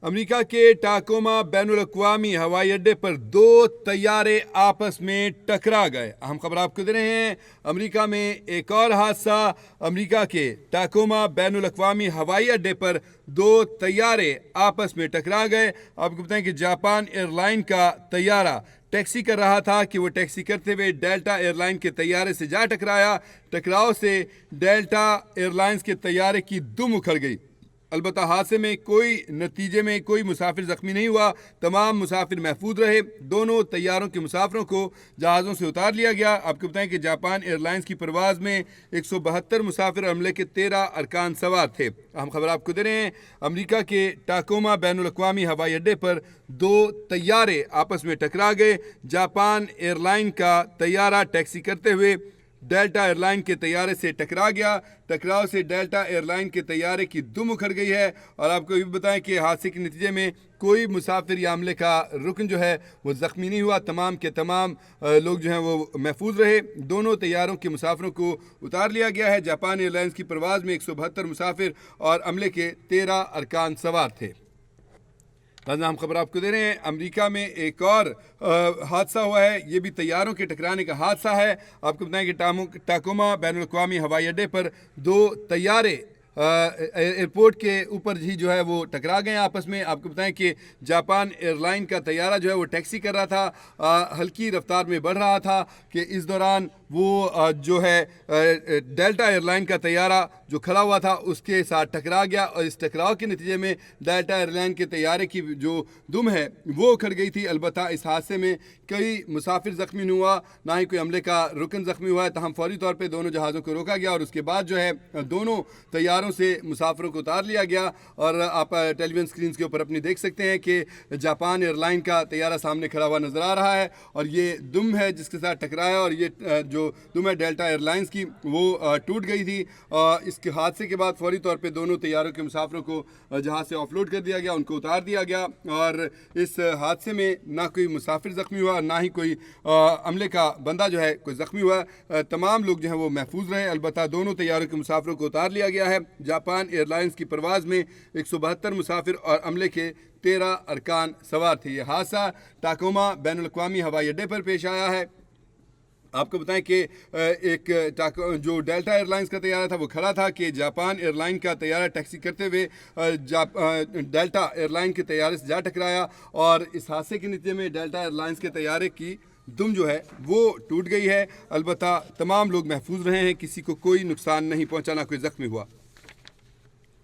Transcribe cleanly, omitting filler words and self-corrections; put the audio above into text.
America के टाकोमा बैनुल-अक़वामी हवाई अड्डे पर दो तैयारे आपस में टकरा गए। अहम खबर आपको दे रहे हैं। अमेरिका में एक और हादसा। अमेरिका के टाकोमा बैनुल-अक़वामी हवाई अड्डे पर दो तैयारे आपस में टकरा गए। आपको बताएं कि जापान एयरलाइन का तैयारा टैक्सी कर रहा था कि वो टैक्सी करते हुए डेल्टा एयरलाइन के तैयारे से जा टकराया। टकराव से डेल्टा एयरलाइंस के तैयारे की दुम उखड़ गई। अलबत्ता हादसे में नतीजे में कोई मुसाफिर ज़ख्मी नहीं हुआ। तमाम मुसाफिर महफूज रहे। दोनों तैयारों के मुसाफिरों को जहाज़ों से उतार लिया गया। आपको बताएं कि जापान एयरलाइंस की परवाज़ में 172 मुसाफिर और अमले के 13 अरकान सवार थे। हम खबर आपको दे रहे हैं। अमेरिका के टाकोमा बैनुल-अक़वामी हवाई अड्डे पर दो तैयारे आपस में टकरा गए। जापान एयरलाइन का तैयारा टैक्सी करते हुए डेल्टा एयरलाइन के तैयारे से टकरा गया। टकराव से डेल्टा एयरलाइन के तैयारे की दुम उखड़ गई है। और आपको ये भी बताएं कि हादसे के नतीजे में कोई मुसाफिर या अमले का रुकन जो है वो ज़ख्मी नहीं हुआ। तमाम के तमाम लोग जो हैं वो महफूज रहे। दोनों तैयारों के मुसाफिरों को उतार लिया गया है। जापान एयरलाइंस की परवाज़ में 172 मुसाफिर और अमले के 13 अरकान सवार थे। हम खबर आपको दे रहे हैं। अमेरिका में एक और हादसा हुआ है। ये भी तैयारों के टकराने का हादसा है। आपको बताएं कि टाकोमा बैनुल-अक़वामी हवाई अड्डे पर दो तैयारे एयरपोर्ट के ऊपर ही जो है वो टकरा गए आपस में। आपको बताएं कि जापान एयरलाइन का तैयारा जो है वो टैक्सी कर रहा था, हल्की रफ्तार में बढ़ रहा था कि इस दौरान वो जो है डेल्टा एयरलाइन का तैयारा जो खड़ा हुआ था उसके साथ टकरा गया। और इस टकराव के नतीजे में डेल्टा एयरलाइन के तैयारे की जो दुम है वो उखड़ गई थी। अलबत्ता इस हादसे में कई मुसाफिर ज़ख्मी नहीं हुआ, ना ही कोई अमले का रुकन ज़ख्मी हुआ है। तहम फौरी तौर पर दोनों जहाज़ों को रोका गया और उसके बाद जो है दोनों तैयारों से मुसाफिरों को उतार लिया गया। और आप टेलीविजन स्क्रीन के ऊपर अपनी देख सकते हैं कि जापान एयरलाइन का तैयारा सामने खड़ा हुआ नजर आ रहा है और ये दुम है जिसके साथ टकराया। और ये जो दुम है डेल्टा एयरलाइंस की वो टूट गई थी। इसके हादसे के बाद फौरी तौर पे दोनों तैयारों के मुसाफिरों को जहाज से ऑफलोड कर दिया गया, उनको उतार दिया गया। और इस हादसे में ना कोई मुसाफिर ज़ख्मी हुआ, ना ही कोई अमले का बंदा जो है कोई ज़ख्मी हुआ। तमाम लोग जो हैं वो महफूज रहे। अलबत्ता दोनों तैयारों के मुसाफिरों को उतार लिया गया है। जापान एयरलाइंस की परवाज़ में 172 मुसाफिर और अमले के 13 अरकान सवार थे। यह हादसा टाकोमा बैनुल-अक़वामी हवाई अड्डे पर पेश आया है। आपको बताएं कि जो डेल्टा एयरलाइंस का तैयारा था वो खड़ा था कि जापान एयरलाइन का तैयारा टैक्सी करते हुए डेल्टा एयरलाइन के तैयारे से जा टकराया। और इस हादसे के नतीजे में डेल्टा एयरलाइंस के तैयारे की दुम जो है वो टूट गई है। अलबत्ता तमाम लोग महफूज रहे हैं, किसी को कोई नुकसान नहीं पहुंचा, ना कोई ज़ख्मी हुआ।